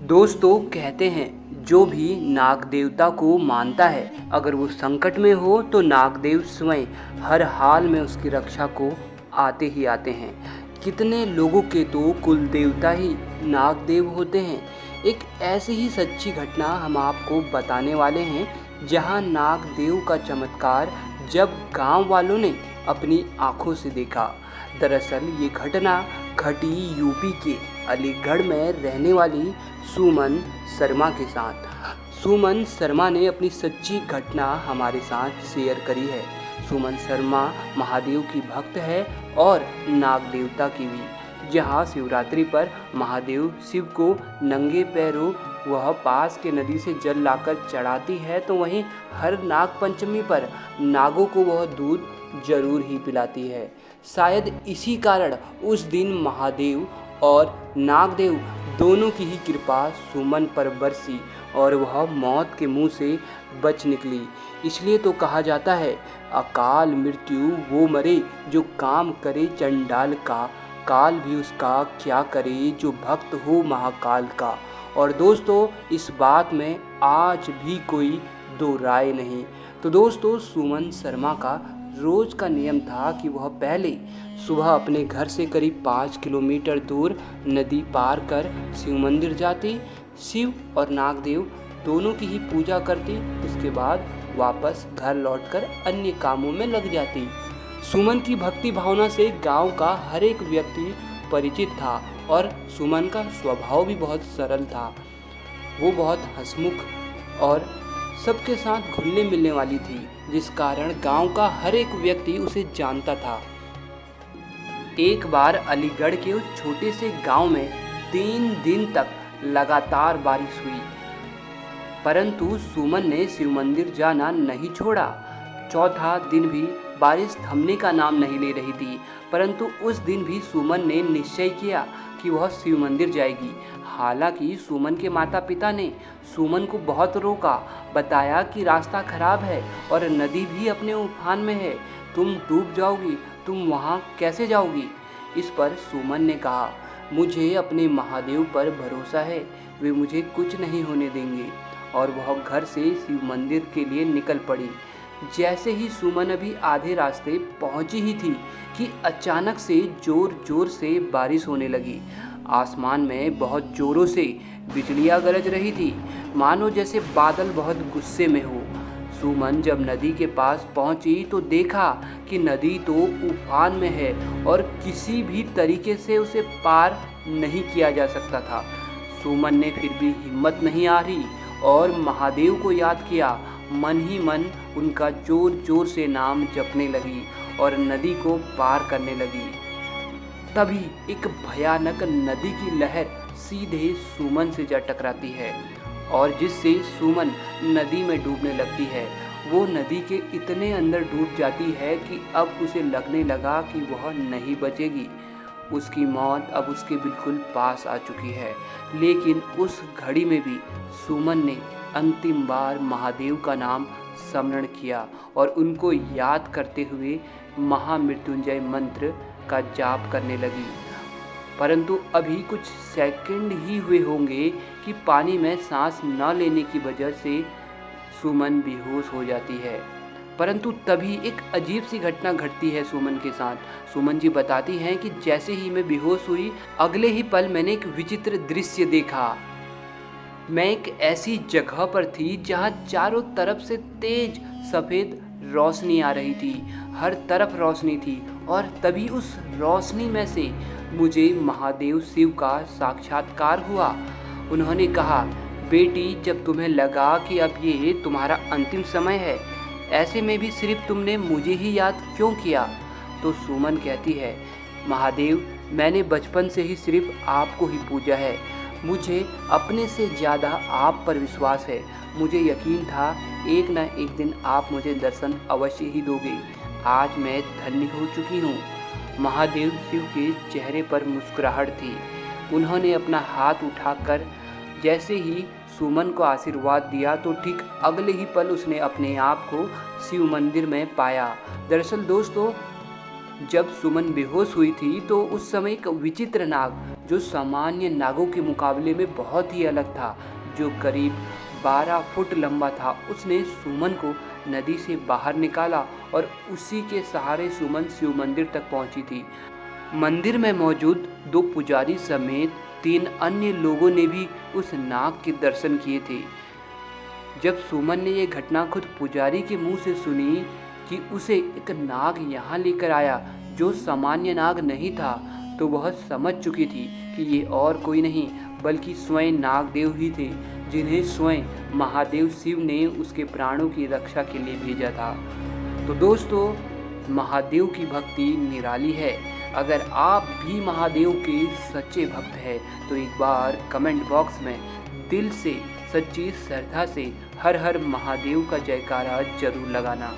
दोस्तों कहते हैं जो भी नाग देवता को मानता है अगर वो संकट में हो तो नागदेव स्वयं हर हाल में उसकी रक्षा को आते ही आते हैं। कितने लोगों के तो कुल देवता ही नागदेव होते हैं। एक ऐसी ही सच्ची घटना हम आपको बताने वाले हैं जहां नागदेव का चमत्कार जब गांव वालों ने अपनी आंखों से देखा। दरअसल ये घटना घटी यूपी के अलीगढ़ में रहने वाली सुमन शर्मा के साथ। सुमन शर्मा ने अपनी सच्ची घटना हमारे साथ शेयर करी है। सुमन शर्मा महादेव की भक्त है और नाग देवता की भी। जहाँ शिवरात्रि पर महादेव शिव को नंगे पैरों वह पास के नदी से जल लाकर चढ़ाती है, तो वहीं हर नाग पंचमी पर नागों को वह दूध जरूर ही पिलाती है। शायद इसी कारण उस दिन महादेव और नागदेव दोनों की ही कृपा सुमन पर बरसी और वह मौत के मुंह से बच निकली। इसलिए तो कहा जाता है, अकाल मृत्यु वो मरे जो काम करे चंडाल का, काल भी उसका क्या करे जो भक्त हो महाकाल का। और दोस्तों इस बात में आज भी कोई दो राय नहीं। तो दोस्तों सुमन शर्मा का रोज का नियम था कि वह पहले सुबह अपने घर से करीब 5 किलोमीटर दूर नदी पार कर शिव मंदिर जाती, शिव और नागदेव दोनों की ही पूजा करती। उसके बाद वापस घर लौटकर अन्य कामों में लग जाती। सुमन की भक्ति भावना से गांव का हर एक व्यक्ति परिचित था और सुमन का स्वभाव भी बहुत सरल था। वो बहुत हंसमुख और सबके साथ घुलने मिलने वाली थी, जिस कारण गांव का हर एक व्यक्ति उसे जानता था। एक बार अलीगढ़ के उस छोटे से गांव में 3 दिन तक लगातार बारिश हुई, परंतु सुमन ने शिव मंदिर जाना नहीं छोड़ा। चौथा दिन भी बारिश थमने का नाम नहीं ले रही थी, परंतु उस दिन भी सुमन ने निश्चय किया कि वह शिव मंदिर जाएगी। हालांकि सुमन के माता पिता ने सुमन को बहुत रोका, बताया कि रास्ता खराब है और नदी भी अपने उफान में है, तुम डूब जाओगी, तुम वहाँ कैसे जाओगी। इस पर सुमन ने कहा, मुझे अपने महादेव पर भरोसा है, वे मुझे कुछ नहीं होने देंगे। और वह घर से शिव मंदिर के लिए निकल पड़ी। जैसे ही सुमन अभी आधे रास्ते पहुंची ही थी कि अचानक से जोर जोर से बारिश होने लगी। आसमान में बहुत जोरों से बिजलियां गरज रही थी, मानो जैसे बादल बहुत गुस्से में हो। सुमन जब नदी के पास पहुंची तो देखा कि नदी तो उफान में है और किसी भी तरीके से उसे पार नहीं किया जा सकता था। सुमन ने फिर भी हिम्मत नहीं हारी और महादेव को याद किया। मन ही मन उनका जोर जोर से नाम जपने लगी और नदी को पार करने लगी। तभी एक भयानक नदी की लहर सीधे सुमन से जा टकराती है और जिससे सुमन नदी में डूबने लगती है। वो नदी के इतने अंदर डूब जाती है कि अब उसे लगने लगा कि वह नहीं बचेगी। उसकी मौत अब उसके बिल्कुल पास आ चुकी है। लेकिन उस घड़ी में भी सुमन ने अंतिम बार महादेव का नाम स्मरण किया और उनको याद करते हुए महामृत्युंजय मंत्र का जाप करने लगी। परंतु अभी कुछ सेकंड ही हुए होंगे कि पानी में सांस न लेने की वजह से सुमन बेहोश हो जाती है। परंतु तभी एक अजीब सी घटना घटती है सुमन के साथ। सुमन जी बताती हैं कि जैसे ही मैं बेहोश हुई, अगले ही पल मैंने एक विचित्र दृश्य देखा। मैं एक ऐसी जगह पर थी जहां चारों तरफ से तेज सफ़ेद रोशनी आ रही थी, हर तरफ रोशनी थी और तभी उस रोशनी में से मुझे महादेव शिव का साक्षात्कार हुआ। उन्होंने कहा, बेटी जब तुम्हें लगा कि अब ये तुम्हारा अंतिम समय है, ऐसे में भी सिर्फ तुमने मुझे ही याद क्यों किया। तो सुमन कहती है, महादेव मैंने बचपन से ही सिर्फ आपको ही पूजा है, मुझे अपने से ज़्यादा आप पर विश्वास है। मुझे यकीन था एक न एक दिन आप मुझे दर्शन अवश्य ही दोगे। आज मैं धन्य हो चुकी हूँ। महादेव शिव के चेहरे पर मुस्कुराहट थी। उन्होंने अपना हाथ उठाकर जैसे ही सुमन को आशीर्वाद दिया तो ठीक अगले ही पल उसने अपने आप को शिव मंदिर में पाया। दरअसल दोस्तों जब सुमन बेहोश हुई थी तो उस समय एक विचित्र नाग, जो सामान्य नागों के मुकाबले में बहुत ही अलग था, जो करीब 12 फुट लंबा था, उसने सुमन को नदी से बाहर निकाला और उसी के सहारे सुमन शिव मंदिर तक पहुंची थी। मंदिर में मौजूद 2 पुजारी समेत 3 अन्य लोगों ने भी उस नाग के दर्शन किए थे। जब सुमन ने यह घटना खुद पुजारी के मुंह से सुनी कि उसे एक नाग यहाँ लेकर आया जो सामान्य नाग नहीं था, तो वह समझ चुकी थी कि ये और कोई नहीं बल्कि स्वयं नागदेव ही थे, जिन्हें स्वयं महादेव शिव ने उसके प्राणों की रक्षा के लिए भेजा था। तो दोस्तों, महादेव की भक्ति निराली है। अगर आप भी महादेव के सच्चे भक्त हैं तो एक बार कमेंट बॉक्स में दिल से, सच्ची श्रद्धा से हर हर महादेव का जयकारा जरूर लगाना।